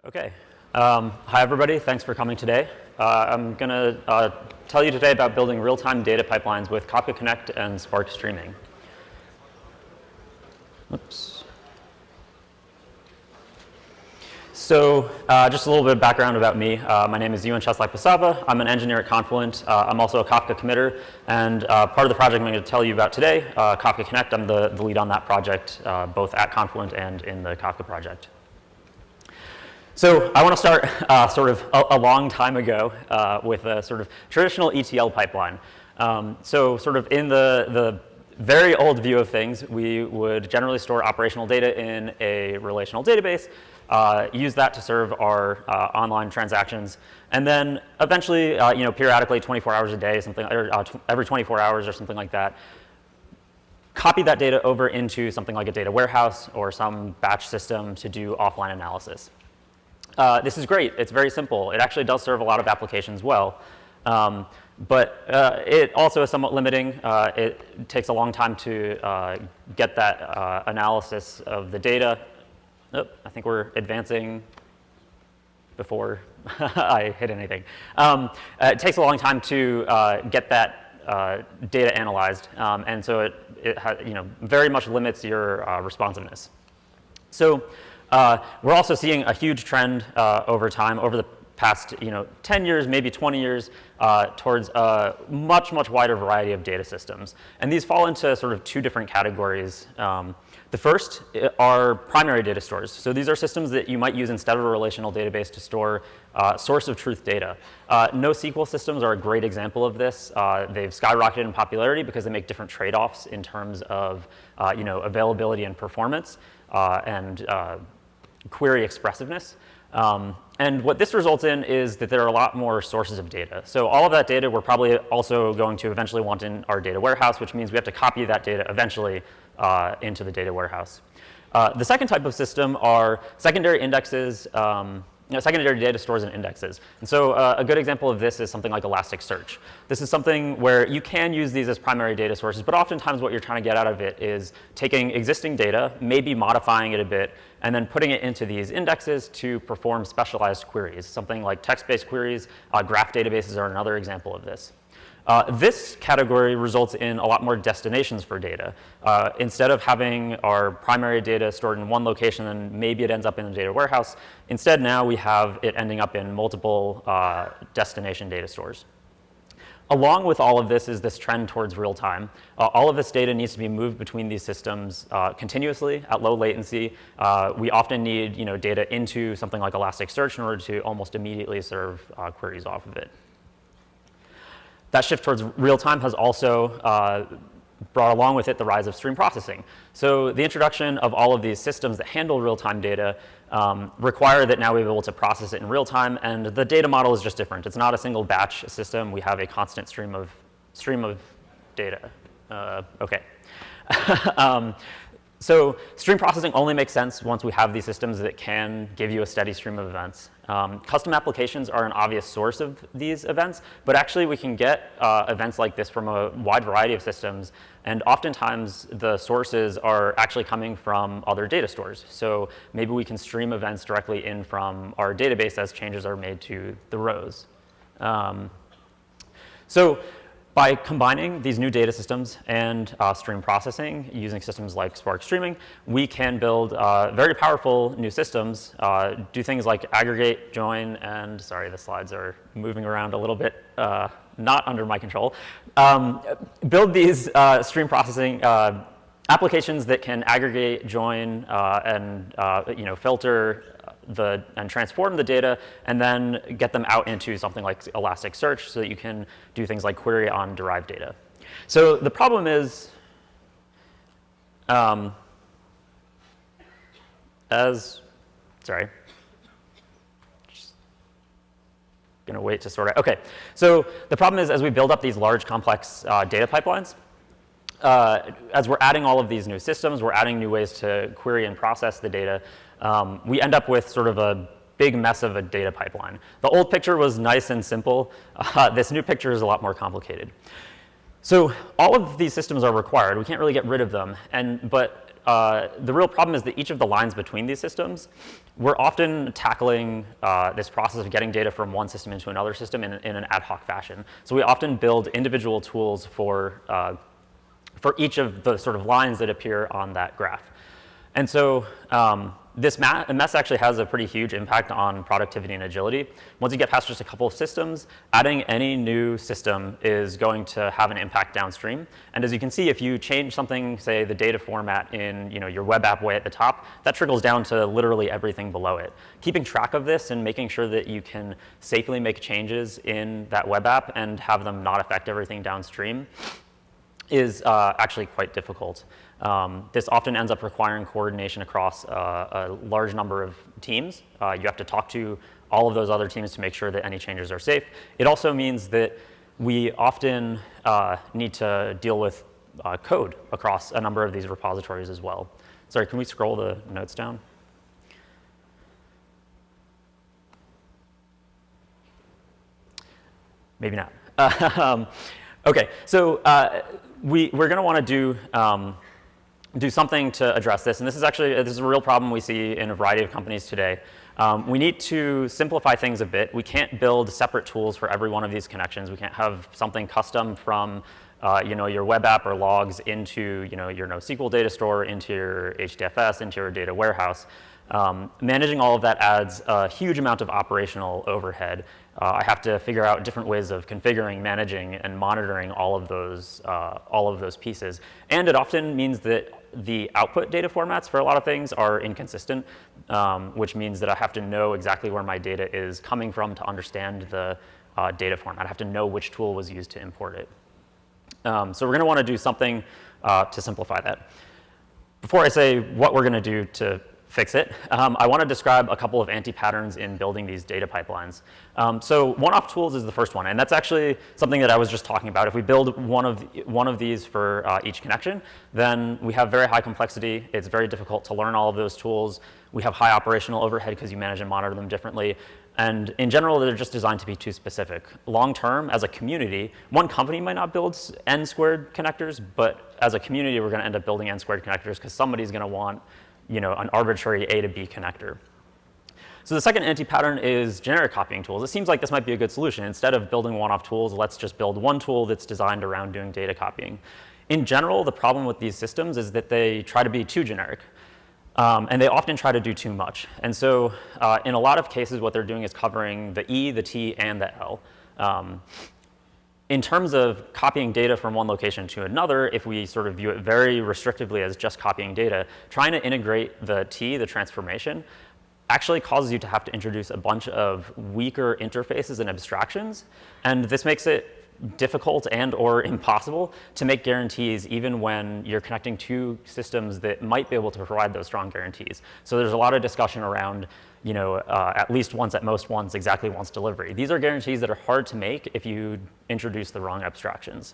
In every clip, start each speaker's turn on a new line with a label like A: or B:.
A: Okay. Hi, everybody. Thanks for coming today. I'm going to tell you today about building real-time data pipelines with Kafka Connect and Spark Streaming. Oops. So just a little bit of background about me. My name is Ewan Cheslak-Pasava. I'm an engineer at Confluent. I'm also a Kafka committer. And part of the project I'm going to tell you about today, Kafka Connect, I'm the lead on that project, both at Confluent and in the Kafka project. So I want to start sort of a long time ago with a sort of traditional ETL pipeline. So sort of in the very old view of things, we would generally store operational data in a relational database, use that to serve our online transactions, and then eventually, periodically, 24 hours a day, something, or every 24 hours or something like that, copy that data over into something like a data warehouse or some batch system to do offline analysis. This is great. It's very simple. It actually does serve a lot of applications well. But it also is somewhat limiting. It takes a long time to get that analysis of the data. Oh, I think we're advancing before I hit anything. It takes a long time to get that data analyzed. And so it very much limits your responsiveness. So we're also seeing a huge trend over time, over the past 10 years, maybe 20 years, towards a much, much wider variety of data systems. And these fall into sort of two different categories. The first are primary data stores. So these are systems that you might use instead of a relational database to store source of truth data. NoSQL systems are a great example of this. They've skyrocketed in popularity because they make different trade-offs in terms of availability and performance and query expressiveness. And what this results in is that there are a lot more sources of data. So all of that data we're probably also going to eventually want in our data warehouse, which means we have to copy that data eventually into the data warehouse. The second type of system are secondary indexes, secondary data stores and indexes. And so a good example of this is something like Elasticsearch. This is something where you can use these as primary data sources, but oftentimes what you're trying to get out of it is taking existing data, maybe modifying it a bit, and then putting it into these indexes to perform specialized queries. Something like text-based queries, graph databases are another example of this. This category results in a lot more destinations for data. Instead of having our primary data stored in one location and maybe it ends up in a data warehouse, instead now we have it ending up in multiple destination data stores. Along with all of this is this trend towards real time. All of this data needs to be moved between these systems continuously at low latency. We often need data into something like Elasticsearch in order to almost immediately serve queries off of it. That shift towards real time has also brought along with it the rise of stream processing. So the introduction of all of these systems that handle real-time data require that now we're able to process it in real time, and the data model is just different. It's not a single batch system. We have a constant stream of data. Okay. So stream processing only makes sense once we have these systems that can give you a steady stream of events. Custom applications are an obvious source of these events, but actually we can get events like this from a wide variety of systems, and oftentimes the sources are actually coming from other data stores. So maybe we can stream events directly in from our database as changes are made to the rows. So by combining these new data systems and stream processing using systems like Spark Streaming, we can build very powerful new systems, do things like aggregate, join, and sorry, the slides are moving around a little bit, not under my control. Build these stream processing applications that can aggregate, join, and filter and transform the data, and then get them out into something like Elasticsearch so that you can do things like query on derived data. So the problem is, sorry, just gonna wait to sort out. Okay, so the problem is as we build up these large complex data pipelines, as we're adding all of these new systems, we're adding new ways to query and process the data, we end up with sort of a big mess of a data pipeline. The old picture was nice and simple. This new picture is a lot more complicated. So all of these systems are required. We can't really get rid of them. But the real problem is that each of the lines between these systems, we're often tackling this process of getting data from one system into another system in an ad hoc fashion. So we often build individual tools for each of the sort of lines that appear on that graph. And so this mess actually has a pretty huge impact on productivity and agility. Once you get past just a couple of systems, adding any new system is going to have an impact downstream. And as you can see, if you change something, say the data format in your web app way at the top, that trickles down to literally everything below it. Keeping track of this and making sure that you can safely make changes in that web app and have them not affect everything downstream is actually quite difficult. This often ends up requiring coordination across a large number of teams. You have to talk to all of those other teams to make sure that any changes are safe. It also means that we often need to deal with code across a number of these repositories as well. Sorry, can we scroll the notes down? Maybe not. OK, so we're going to want to do something to address this. And this is a real problem we see in a variety of companies today. We need to simplify things a bit. We can't build separate tools for every one of these connections. We can't have something custom from your web app or logs into your NoSQL data store, into your HDFS, into your data warehouse. Managing all of that adds a huge amount of operational overhead. I have to figure out different ways of configuring, managing, and monitoring all of those pieces. And it often means that the output data formats for a lot of things are inconsistent, which means that I have to know exactly where my data is coming from to understand the data format. I have to know which tool was used to import it. So we're going to want to do something to simplify that. Before I say what we're going to do to fix it, I want to describe a couple of anti-patterns in building these data pipelines. So one-off tools is the first one, and that's actually something that I was just talking about. If we build one of these for each connection, then we have very high complexity. It's very difficult to learn all of those tools. We have high operational overhead because you manage and monitor them differently. And in general, they're just designed to be too specific. Long term, as a community, one company might not build n-squared connectors, but as a community, we're going to end up building n-squared connectors because somebody's going to want an arbitrary A to B connector. So the second anti-pattern is generic copying tools. It seems like this might be a good solution. Instead of building one-off tools, let's just build one tool that's designed around doing data copying. In general, the problem with these systems is that they try to be too generic. And they often try to do too much. And so in a lot of cases, what they're doing is covering the E, the T, and the L. In terms of copying data from one location to another, if we sort of view it very restrictively as just copying data, trying to integrate the T, the transformation, actually causes you to have to introduce a bunch of weaker interfaces and abstractions. And this makes it difficult and or impossible to make guarantees even when you're connecting two systems that might be able to provide those strong guarantees. So there's a lot of discussion around at least once, at most once, exactly once delivery. These are guarantees that are hard to make if you introduce the wrong abstractions.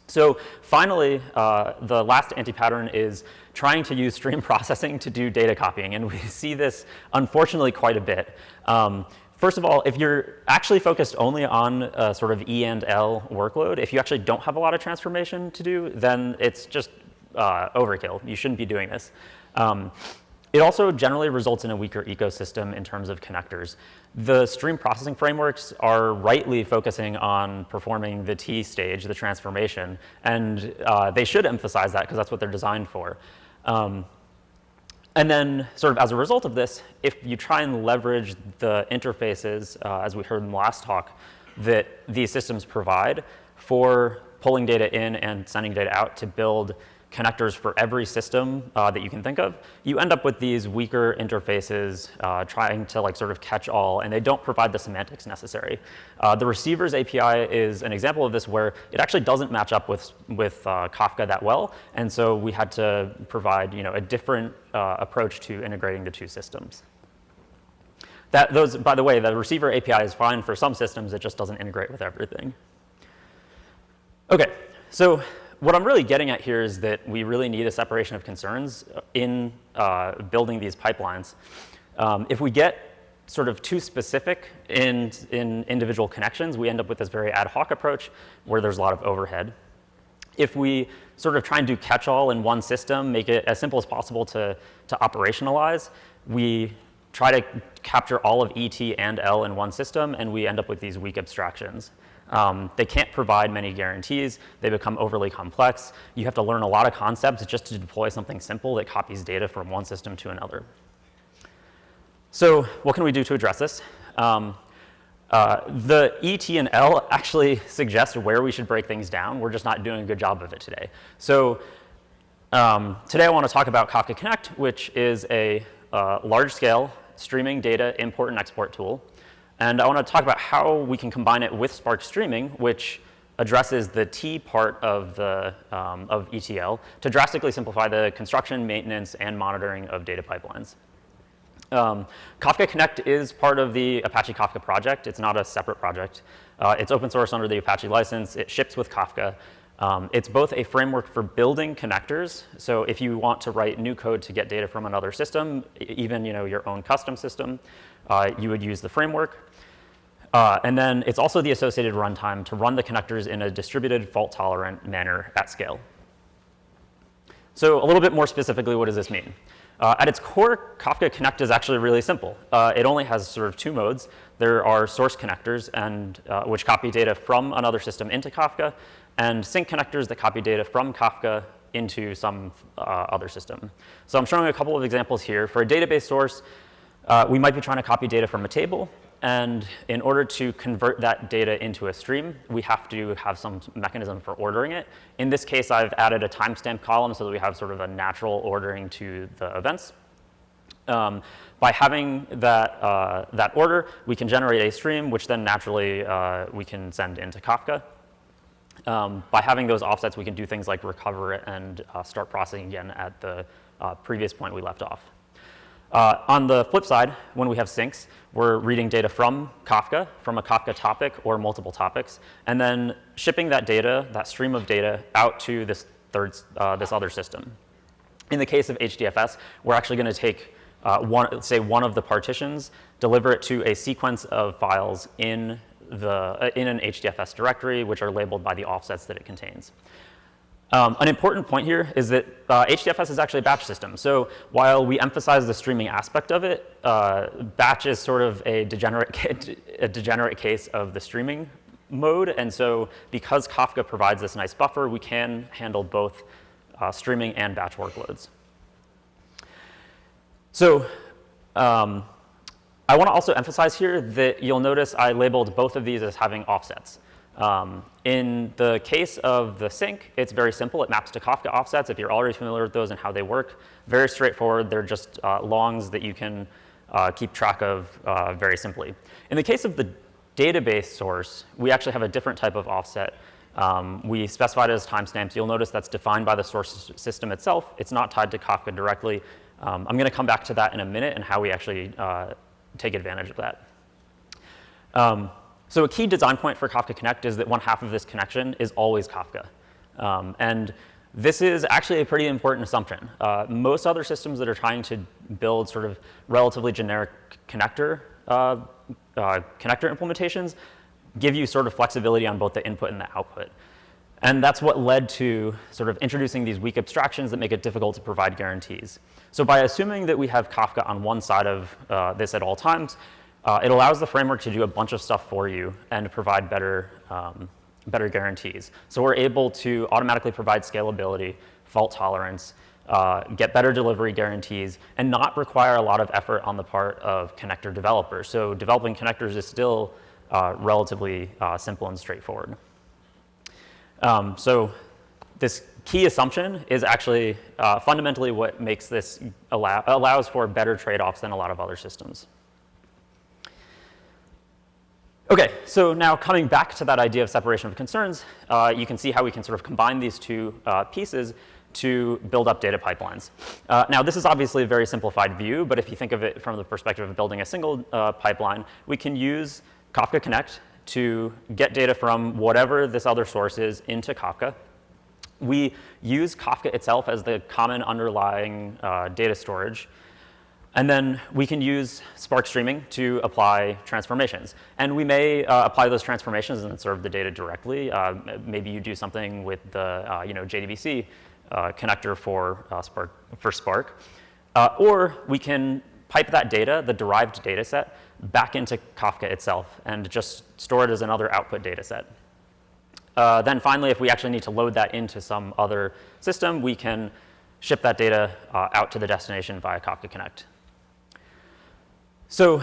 A: So finally, the last anti-pattern is trying to use stream processing to do data copying. And we see this, unfortunately, quite a bit. First of all, if you're actually focused only on a sort of E and L workload, if you actually don't have a lot of transformation to do, then it's just overkill. You shouldn't be doing this. It also generally results in a weaker ecosystem in terms of connectors. The stream processing frameworks are rightly focusing on performing the T stage, the transformation, and they should emphasize that because that's what they're designed for. And then sort of as a result of this, if you try and leverage the interfaces, as we heard in the last talk, that these systems provide for pulling data in and sending data out to build connectors for every system that you can think of, you end up with these weaker interfaces trying to sort of catch all, and they don't provide the semantics necessary. The receivers API is an example of this where it actually doesn't match up with Kafka that well, and so we had to provide a different approach to integrating the two systems. By the way, the receiver API is fine for some systems, it just doesn't integrate with everything. Okay, so what I'm really getting at here is that we really need a separation of concerns in building these pipelines. If we get sort of too specific in individual connections, we end up with this very ad hoc approach where there's a lot of overhead. If we sort of try and do catch-all in one system, make it as simple as possible to operationalize, we try to capture all of ET and L in one system, and we end up with these weak abstractions. They can't provide many guarantees. They become overly complex. You have to learn a lot of concepts just to deploy something simple that copies data from one system to another. So what can we do to address this? The ET and L actually suggest where we should break things down. We're just not doing a good job of it today. So today I want to talk about Kafka Connect, which is a large-scale streaming data import and export tool. And I want to talk about how we can combine it with Spark Streaming, which addresses the T part of ETL to drastically simplify the construction, maintenance, and monitoring of data pipelines. Kafka Connect is part of the Apache Kafka project. It's not a separate project. It's open source under the Apache license. It ships with Kafka. It's both a framework for building connectors. So if you want to write new code to get data from another system, even your own custom system, you would use the framework. And then it's also the associated runtime to run the connectors in a distributed, fault-tolerant manner at scale. So a little bit more specifically, what does this mean? At its core, Kafka Connect is actually really simple. It only has sort of two modes. There are source connectors, which copy data from another system into Kafka, and sink connectors that copy data from Kafka into some other system. So I'm showing a couple of examples here. For a database source, we might be trying to copy data from a table. And in order to convert that data into a stream, we have to have some mechanism for ordering it. In this case, I've added a timestamp column so that we have sort of a natural ordering to the events. By having that order, we can generate a stream, which then naturally we can send into Kafka. By having those offsets, we can do things like recover it and start processing again at the previous point we left off. On the flip side, when we have sinks, we're reading data from Kafka, from a Kafka topic or multiple topics, and then shipping that data, that stream of data, out to this other system. In the case of HDFS, we're actually going to take one of the partitions, deliver it to a sequence of files in an HDFS directory, which are labeled by the offsets that it contains. An important point here is that HDFS is actually a batch system. So while we emphasize the streaming aspect of it, batch is sort of a degenerate case of the streaming mode. And so because Kafka provides this nice buffer, we can handle both streaming and batch workloads. So I want to also emphasize here that you'll notice I labeled both of these as having offsets. In the case of the sink, it's very simple. It maps to Kafka offsets. If you're already familiar with those and how they work, very straightforward. They're just longs that you can keep track of very simply. In the case of the database source, we actually have a different type of offset. We specified it as timestamps. You'll notice that's defined by the source system itself. It's not tied to Kafka directly. I'm going to come back to that in a minute and how we actually take advantage of that. So a key design point for Kafka Connect is that one half of this connection is always Kafka. And this is actually a pretty important assumption. Most other systems that are trying to build sort of relatively generic connector implementations give you sort of flexibility on both the input and the output. And that's what led to sort of introducing these weak abstractions that make it difficult to provide guarantees. So by assuming that we have Kafka on one side of this at all times, it allows the framework to do a bunch of stuff for you and provide better guarantees. So we're able to automatically provide scalability, fault tolerance, get better delivery guarantees, and not require a lot of effort on the part of connector developers. So developing connectors is still relatively simple and straightforward. So this key assumption is actually fundamentally what makes this allows for better trade-offs than a lot of other systems. OK, so now coming back to that idea of separation of concerns, you can see how we can sort of combine these two pieces to build up data pipelines. Now, this is obviously a very simplified view, but if you think of it from the perspective of building a single pipeline, we can use Kafka Connect to get data from whatever this other source is into Kafka. We use Kafka itself as the common underlying data storage. And then we can use Spark streaming to apply transformations. And we may apply those transformations and serve the data directly. Maybe you do something with the JDBC connector for Spark. Or we can pipe that data, the derived data set, back into Kafka itself and just store it as another output data set. Then finally, if we actually need to load that into some other system, we can ship that data out to the destination via Kafka Connect. So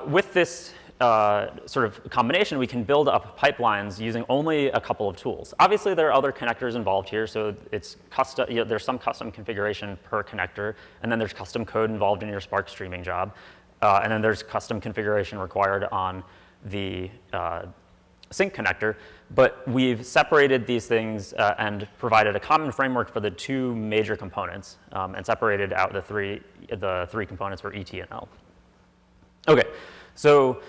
A: with this sort of combination, we can build up pipelines using only a couple of tools. Obviously, there are other connectors involved here, so it's custom, there's some custom configuration per connector, and then there's custom code involved in your Spark streaming job, and then there's custom configuration required on the sync connector. But we've separated these things and provided a common framework for the two major components, and separated out the three components for ET and L. Okay, so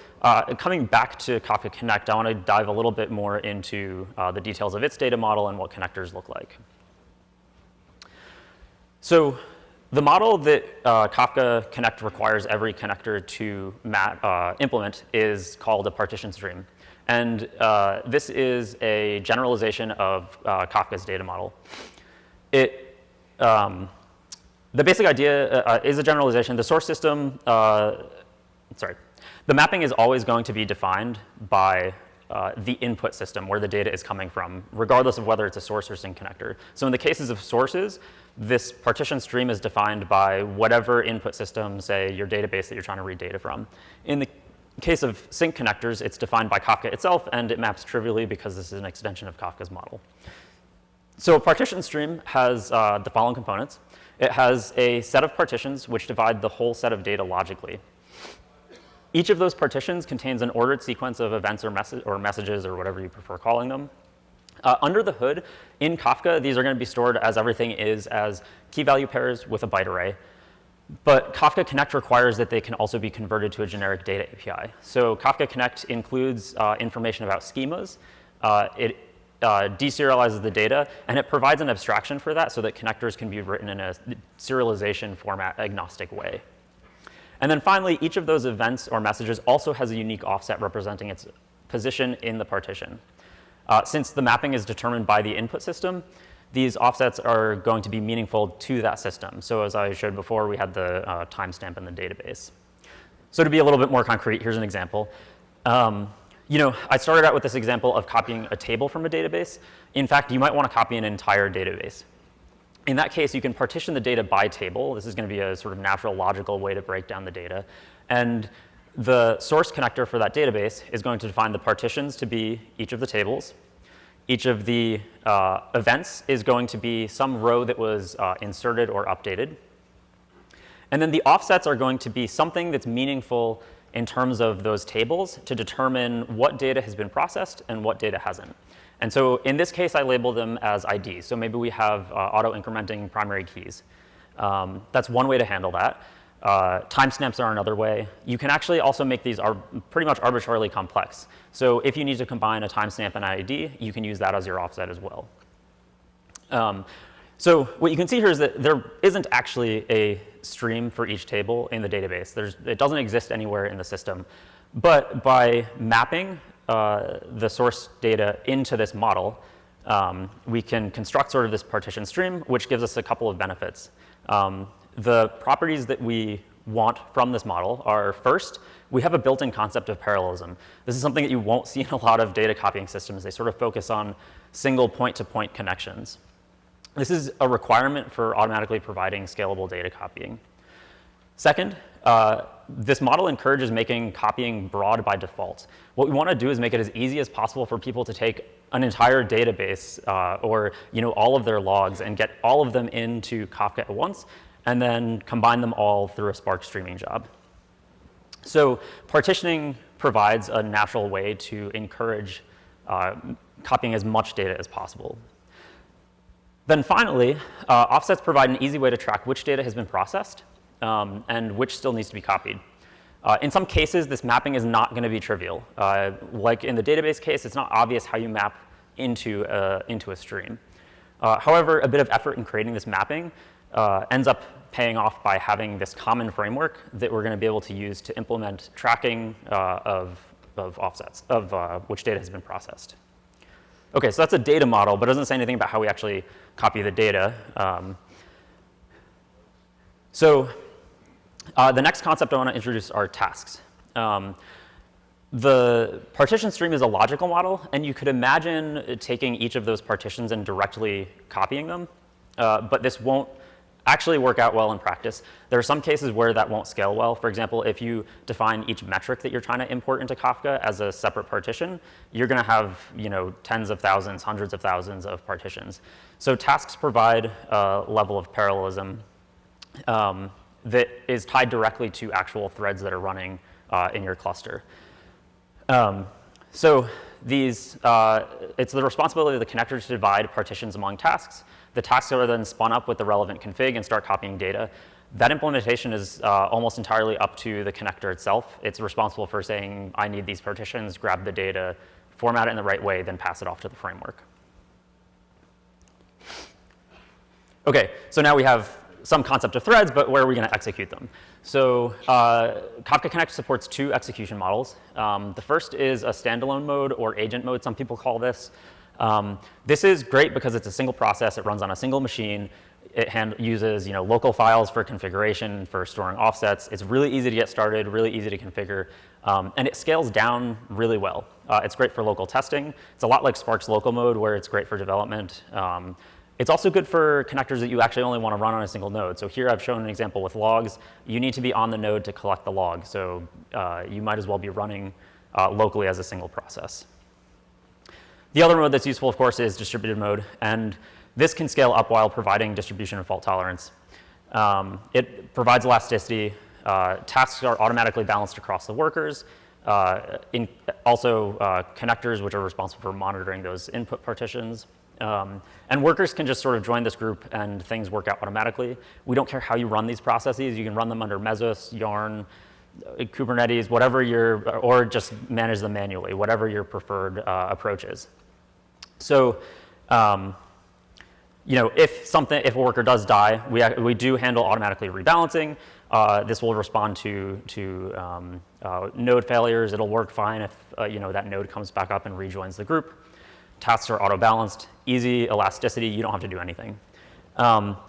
A: coming back to Kafka Connect, I want to dive a little bit more into the details of its data model and what connectors look like. So the model that Kafka Connect requires every connector to implement is called a partition stream. And this is a generalization of Kafka's data model. The basic idea is a generalization. The source system, the mapping is always going to be defined by the input system where the data is coming from, regardless of whether it's a source or sync connector. So in the cases of sources, this partition stream is defined by whatever input system, say your database that you're trying to read data from. In the case of sync connectors, it's defined by Kafka itself, and it maps trivially because this is an extension of Kafka's model. So a partition stream has the following components. It has a set of partitions which divide the whole set of data logically. Each of those partitions contains an ordered sequence of events or messages or whatever you prefer calling them. Under the hood, in Kafka, these are going to be stored as everything is as key value pairs with a byte array. But Kafka Connect requires that they can also be converted to a generic data API. So Kafka Connect includes information about schemas. It deserializes the data, and it provides an abstraction for that so that connectors can be written in a serialization format agnostic way. And then finally, each of those events or messages also has a unique offset representing its position in the partition. Since the mapping is determined by the input system, these offsets are going to be meaningful to that system. So as I showed before, we had the timestamp in the database. So to be a little bit more concrete, here's an example. I started out with this example of copying a table from a database. In fact, you might want to copy an entire database. In that case, you can partition the data by table. This is going to be a sort of natural, logical way to break down the data. And the source connector for that database is going to define the partitions to be each of the tables. Each of the events is going to be some row that was inserted or updated. And then the offsets are going to be something that's meaningful in terms of those tables to determine what data has been processed and what data hasn't. And so in this case, I label them as IDs. So maybe we have auto-incrementing primary keys. That's one way to handle that. Timestamps are another way. You can actually also make these pretty much arbitrarily complex. So if you need to combine a timestamp and an ID, you can use that as your offset as well. So what you can see here is that there isn't actually a stream for each table in the database. It doesn't exist anywhere in the system. But by mapping the source data into this model, we can construct sort of this partition stream, which gives us a couple of benefits. The properties that we want from this model are, first, we have a built-in concept of parallelism. This is something that you won't see in a lot of data copying systems. They sort of focus on single point-to-point connections. This is a requirement for automatically providing scalable data copying. Second, this model encourages making copying broad by default. What we want to do is make it as easy as possible for people to take an entire database or all of their logs and get all of them into Kafka at once, and then combine them all through a Spark streaming job. So partitioning provides a natural way to encourage copying as much data as possible. Then finally, offsets provide an easy way to track which data has been processed and which still needs to be copied. In some cases, this mapping is not going to be trivial. Like in the database case, it's not obvious how you map into a stream. However, a bit of effort in creating this mapping ends up paying off by having this common framework that we're going to be able to use to implement tracking of offsets, of which data has been processed. Okay, so that's a data model, but it doesn't say anything about how we actually copy the data. The next concept I want to introduce are tasks. The partition stream is a logical model, and you could imagine taking each of those partitions and directly copying them, but this won't actually work out well in practice. There are some cases where that won't scale well. For example, if you define each metric that you're trying to import into Kafka as a separate partition, you're going to have tens of thousands, hundreds of thousands of partitions. So tasks provide a level of parallelism that is tied directly to actual threads that are running in your cluster. So it's the responsibility of the connector to divide partitions among tasks. The tasks are then spun up with the relevant config and start copying data. That implementation is almost entirely up to the connector itself. It's responsible for saying, I need these partitions, grab the data, format it in the right way, then pass it off to the framework. Okay, so now we have some concept of threads, but where are we going to execute them? So Kafka Connect supports 2 execution models. The first is a standalone mode, or agent mode, some people call this. This is great because it's a single process. It runs on a single machine. It uses local files for configuration, for storing offsets. It's really easy to get started, really easy to configure, and it scales down really well. It's great for local testing. It's a lot like Spark's local mode, where it's great for development. It's also good for connectors that you actually only want to run on a single node. So here I've shown an example with logs. You need to be on the node to collect the log. So you might as well be running locally as a single process. The other mode that's useful, of course, is distributed mode. And this can scale up while providing distribution and fault tolerance. It provides elasticity. Tasks are automatically balanced across the workers. Also, connectors, which are responsible for monitoring those input partitions. And workers can just sort of join this group and things work out automatically. We don't care how you run these processes. You can run them under Mesos, Yarn, Kubernetes, whatever or just manage them manually, whatever your preferred approach is. So, if a worker does die, we do handle automatically rebalancing. This will respond to node failures. It'll work fine if that node comes back up and rejoins the group. Tasks are auto-balanced, easy elasticity. You don't have to do anything.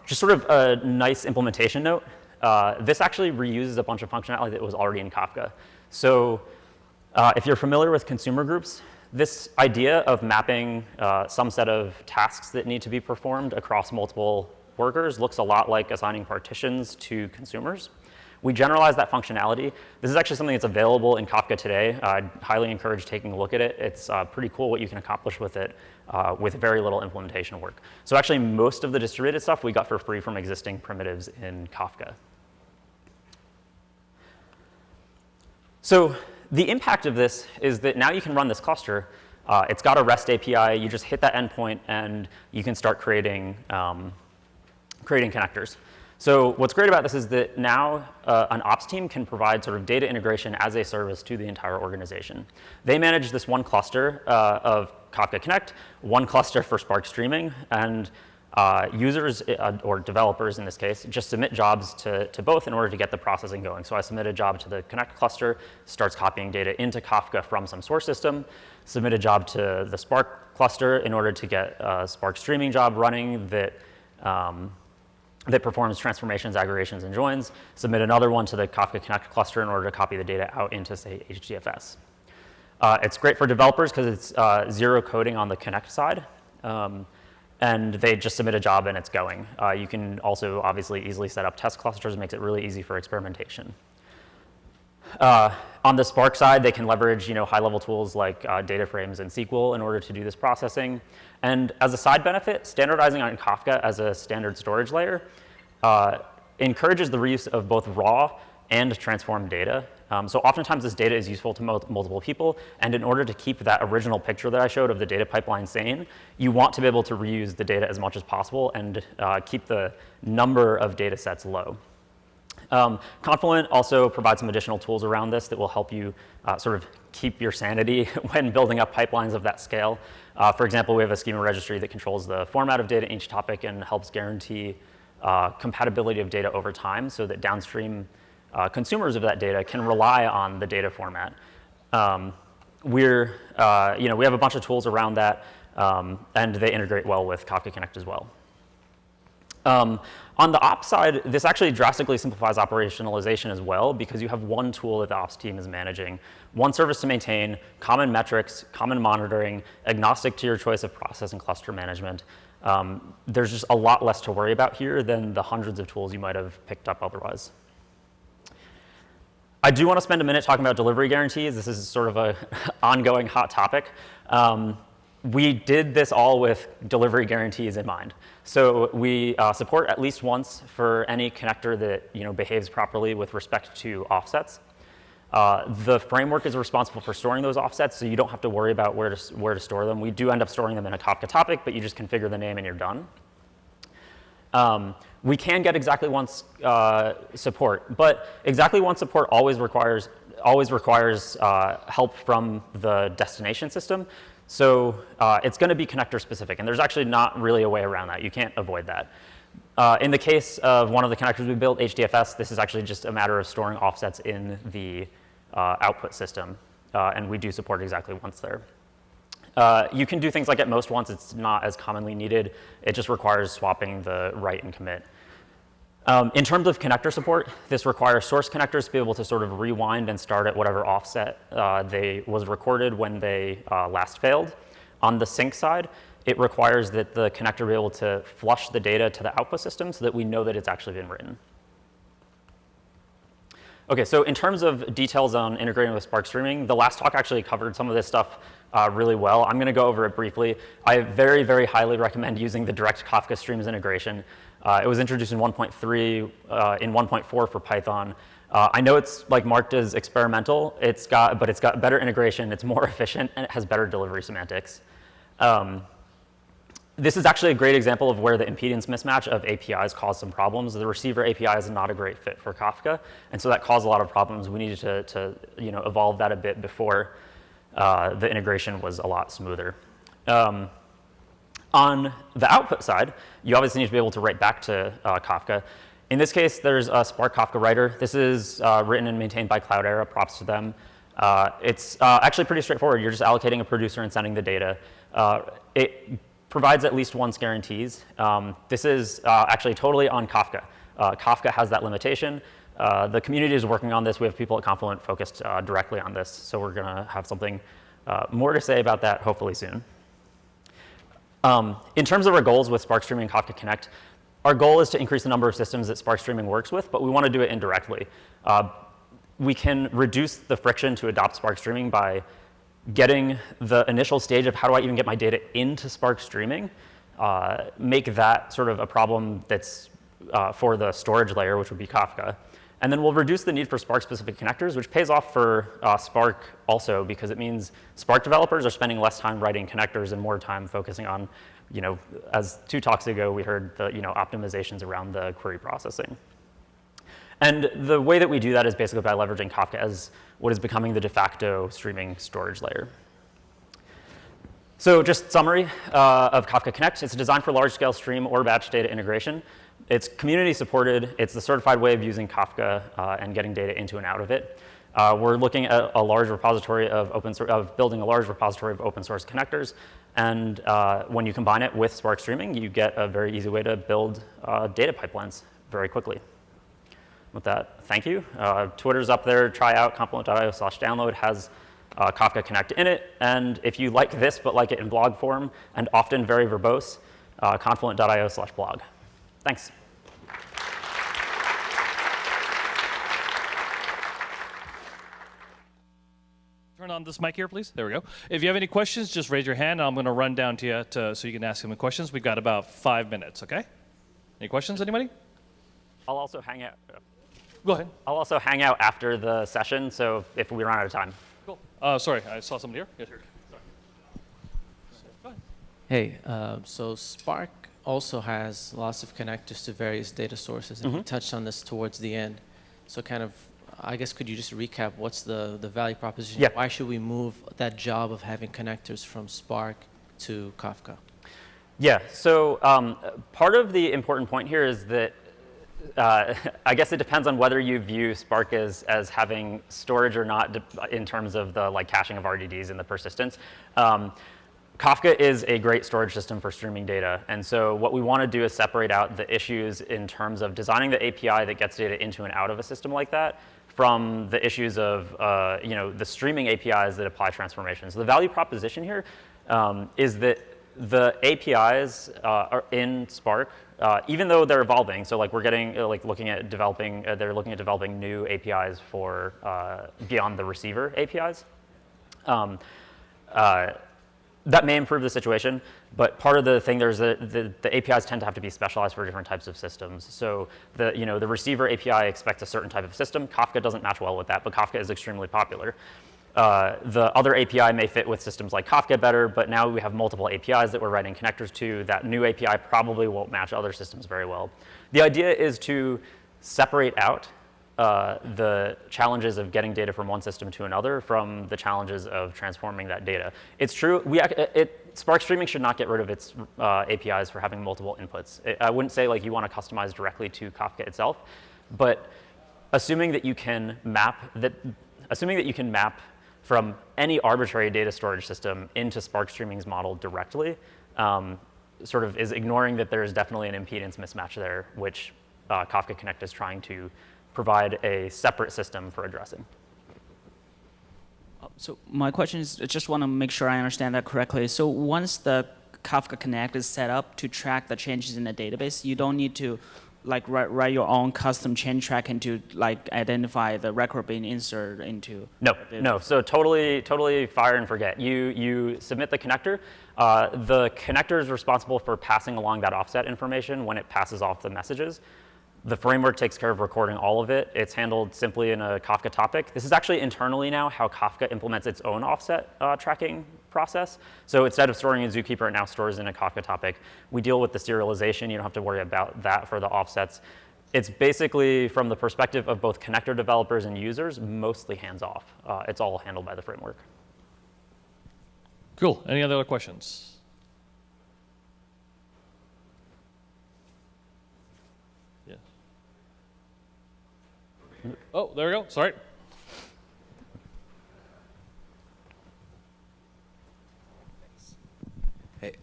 A: Just sort of a nice implementation note. This actually reuses a bunch of functionality that was already in Kafka. So if you're familiar with consumer groups, this idea of mapping some set of tasks that need to be performed across multiple workers looks a lot like assigning partitions to consumers. We generalize that functionality. This is actually something that's available in Kafka today. I'd highly encourage taking a look at it. It's pretty cool what you can accomplish with it with very little implementation work. So actually, most of the distributed stuff we got for free from existing primitives in Kafka. So the impact of this is that now you can run this cluster. It's got a REST API. You just hit that endpoint, and you can start creating connectors. So what's great about this is that now an ops team can provide sort of data integration as a service to the entire organization. They manage this one cluster of Kafka Connect, one cluster for Spark streaming, and users, or developers in this case, just submit jobs to both in order to get the processing going. So I submit a job to the Connect cluster, starts copying data into Kafka from some source system, submit a job to the Spark cluster in order to get a Spark streaming job running that performs transformations, aggregations, and joins, submit another one to the Kafka Connect cluster in order to copy the data out into, say, HDFS. It's great for developers because it's zero coding on the Connect side, and they just submit a job and it's going. You can also obviously easily set up test clusters. It makes it really easy for experimentation. On the Spark side, they can leverage high-level tools like data frames and SQL in order to do this processing. And as a side benefit, standardizing on Kafka as a standard storage layer encourages the reuse of both raw and transformed data. So oftentimes this data is useful to multiple people, and in order to keep that original picture that I showed of the data pipeline sane, you want to be able to reuse the data as much as possible and keep the number of data sets low. Confluent also provides some additional tools around this that will help you sort of keep your sanity when building up pipelines of that scale. For example, we have a schema registry that controls the format of data in each topic and helps guarantee compatibility of data over time so that downstream consumers of that data can rely on the data format. We have a bunch of tools around that, and they integrate well with Kafka Connect as well. On the ops side, this actually drastically simplifies operationalization as well because you have one tool that the ops team is managing, one service to maintain, common metrics, common monitoring, agnostic to your choice of process and cluster management. There's just a lot less to worry about here than the hundreds of tools you might have picked up otherwise. I do want to spend a minute talking about delivery guarantees. This is sort of an ongoing hot topic. We did this all with delivery guarantees in mind. So we support at least once for any connector that behaves properly with respect to offsets. The framework is responsible for storing those offsets, so you don't have to worry about where to store them. We do end up storing them in a Kafka topic, but you just configure the name and you're done. We can get exactly once support, but exactly once support always requires help from the destination system. So it's going to be connector specific, and there's actually not really a way around that. You can't avoid that. In the case of one of the connectors we built, HDFS, this is actually just a matter of storing offsets in the output system, and we do support exactly once there. You can do things like at most once. It's not as commonly needed. It just requires swapping the write and commit. In terms of connector support, this requires source connectors to be able to sort of rewind and start at whatever offset was recorded when they last failed. On the sync side, it requires that the connector be able to flush the data to the output system so that we know that it's actually been written. Okay, so in terms of details on integrating with Spark Streaming, the last talk actually covered some of this stuff really well. I'm going to go over it briefly. I very, very highly recommend using the direct Kafka Streams integration. It was introduced in 1.3, in 1.4 for Python. I know it's marked as experimental, but it's got better integration, it's more efficient, and it has better delivery semantics. This is actually a great example of where the impedance mismatch of APIs caused some problems. The receiver API is not a great fit for Kafka, and so that caused a lot of problems. We needed to evolve that a bit before the integration was a lot smoother. On the output side, you obviously need to be able to write back to Kafka. In this case, there's a Spark Kafka writer. This is written and maintained by Cloudera. Props to them. It's actually pretty straightforward. You're just allocating a producer and sending the data. It provides at least once guarantees. This is actually totally on Kafka. Kafka has that limitation. The community is working on this. We have people at Confluent focused directly on this, so we're going to have something more to say about that hopefully soon. In terms of our goals with Spark Streaming and Kafka Connect, our goal is to increase the number of systems that Spark Streaming works with, but we want to do it indirectly. We can reduce the friction to adopt Spark Streaming by getting the initial stage of how do I even get my data into Spark Streaming, make that sort of a problem that's for the storage layer, which would be Kafka. And then we'll reduce the need for Spark-specific connectors, which pays off for Spark also, because it means Spark developers are spending less time writing connectors and more time focusing on, as 2 talks ago, we heard the optimizations around the query processing. And the way that we do that is basically by leveraging Kafka as what is becoming the de facto streaming storage layer. So just summary of Kafka Connect. It's designed for large-scale stream or batch data integration. It's community supported. It's the certified way of using Kafka and getting data into and out of it. We're looking at a large repository of building a large repository of open source connectors. And when you combine it with Spark Streaming, you get a very easy way to build data pipelines very quickly. With that, thank you. Twitter's up there. Try out confluent.io/download has Kafka Connect in it. And if you like this but like it in blog form and often very verbose, confluent.io/blog. Thanks.
B: Turn on this mic here, please. There we go. If you have any questions, just raise your hand. I'm going to run down to you so you can ask them the questions. We've got about 5 minutes, okay? Any questions, anybody?
A: I'll also hang out.
B: Go ahead.
A: I'll also hang out after the session, so if we run out of time.
B: Cool. Sorry, I saw somebody here. Yes, here. Sorry. Go ahead.
C: Hey, so Spark also has lots of connectors to various data sources, and we touched on this towards the end. So kind of, I guess, could you just recap what's the value proposition?
A: Yeah.
C: Why should we move that job of having connectors from Spark to Kafka?
A: Yeah, so part of the important point here is that I guess it depends on whether you view Spark as having storage or not in terms of the caching of RDDs and the persistence. Kafka is a great storage system for streaming data, and so what we want to do is separate out the issues in terms of designing the API that gets data into and out of a system like that from the issues of the streaming APIs that apply transformations. So the value proposition here is that the APIs are in Spark, even though they're evolving. So we're getting looking at developing. They're looking at developing new APIs for beyond the receiver APIs. That may improve the situation, but part of the thing the APIs tend to have to be specialized for different types of systems. So the receiver API expects a certain type of system. Kafka doesn't match well with that, but Kafka is extremely popular. The other API may fit with systems like Kafka better, but now we have multiple APIs that we're writing connectors to. That new API probably won't match other systems very well. The idea is to separate out the challenges of getting data from one system to another from the challenges of transforming that data. It's true, Spark Streaming should not get rid of its APIs for having multiple inputs. I wouldn't say you want to customize directly to Kafka itself, but assuming that you can map from any arbitrary data storage system into Spark Streaming's model directly sort of is ignoring that there is definitely an impedance mismatch there, which Kafka Connect is trying to provide a separate system for addressing.
D: So my question is, I just want to make sure I understand that correctly. So once the Kafka Connect is set up to track the changes in the database, you don't need to write your own custom change tracking to identify the record being inserted into.
A: No. So totally fire and forget. You submit the connector. The connector is responsible for passing along that offset information when it passes off the messages. The framework takes care of recording all of it. It's handled simply in a Kafka topic. This is actually internally now how Kafka implements its own offset tracking process. So instead of storing in Zookeeper, it now stores in a Kafka topic. We deal with the serialization. You don't have to worry about that for the offsets. It's basically, from the perspective of both connector developers and users, mostly hands-off. It's all handled by the framework.
B: Cool. Any other questions? Oh, there we go. Sorry.
E: Hey,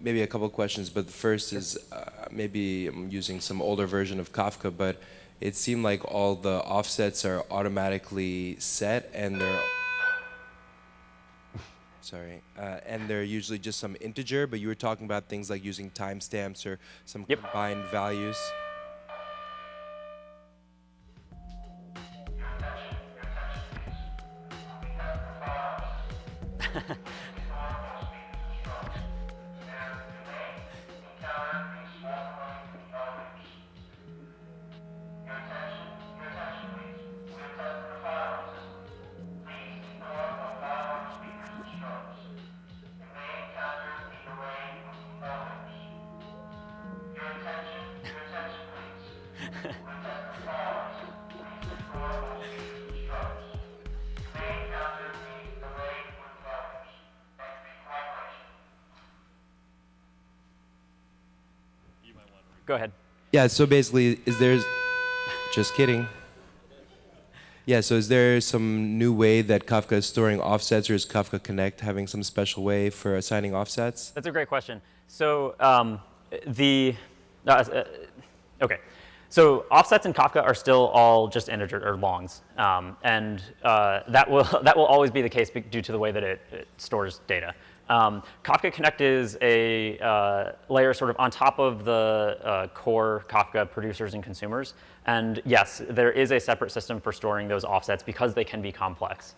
E: maybe a couple of questions, but the first is maybe I'm using some older version of Kafka, but it seemed like all the offsets are automatically set, and they're usually just some integer. But you were talking about things like using timestamps or some combined values.
A: Go ahead.
E: Yeah, so basically, just kidding. Yeah, so is there some new way that Kafka is storing offsets, or is Kafka Connect having some special way for assigning offsets?
A: That's a great question. So okay. So offsets in Kafka are still all just integer or longs, and that will always be the case due to the way that it stores data. Kafka Connect is a layer sort of on top of the core Kafka producers and consumers. And yes, there is a separate system for storing those offsets because they can be complex.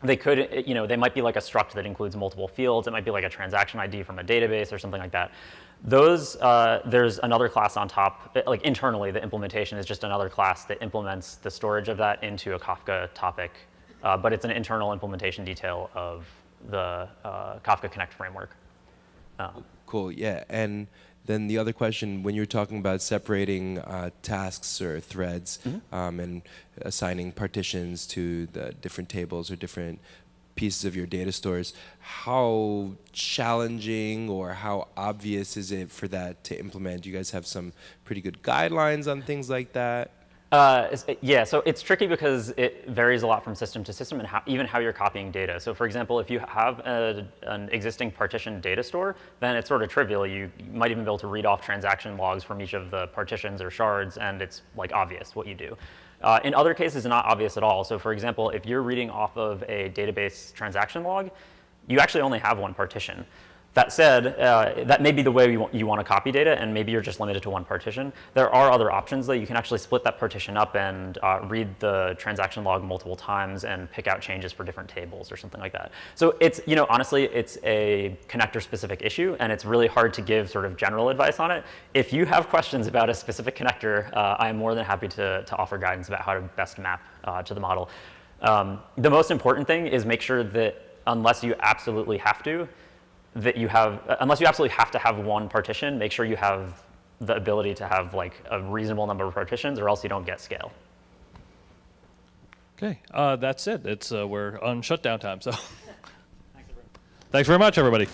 A: They could, they might be like a struct that includes multiple fields. It might be like a transaction ID from a database or something like that. Those, there's another class on top, like internally, the implementation is just another class that implements the storage of that into a Kafka topic. But it's an internal implementation detail of the Kafka Connect framework.
E: Cool, yeah. And then the other question, when you're talking about separating tasks or threads and assigning partitions to the different tables or different pieces of your data stores. How challenging or how obvious is it for that to implement? Do you guys have some pretty good guidelines on things like that?
A: Yeah, so it's tricky because it varies a lot from system to system and even how you're copying data. So for example, if you have an existing partitioned data store, then it's sort of trivial. You might even be able to read off transaction logs from each of the partitions or shards, and it's like obvious what you do. In other cases, it's not obvious at all. So for example, if you're reading off of a database transaction log, you actually only have one partition. That said, that may be the way you want to copy data, and maybe you're just limited to one partition. There are other options that you can actually split that partition up and read the transaction log multiple times and pick out changes for different tables or something like that. So it's, honestly, it's a connector-specific issue, and it's really hard to give sort of general advice on it. If you have questions about a specific connector, I am more than happy to offer guidance about how to best map to the model. The most important thing is make sure that unless you absolutely have to, unless you absolutely have to have one partition, make sure you have the ability to have like a reasonable number of partitions, or else you don't get scale.
B: Okay, that's it. We're on shutdown time, so. Thanks very much, everybody.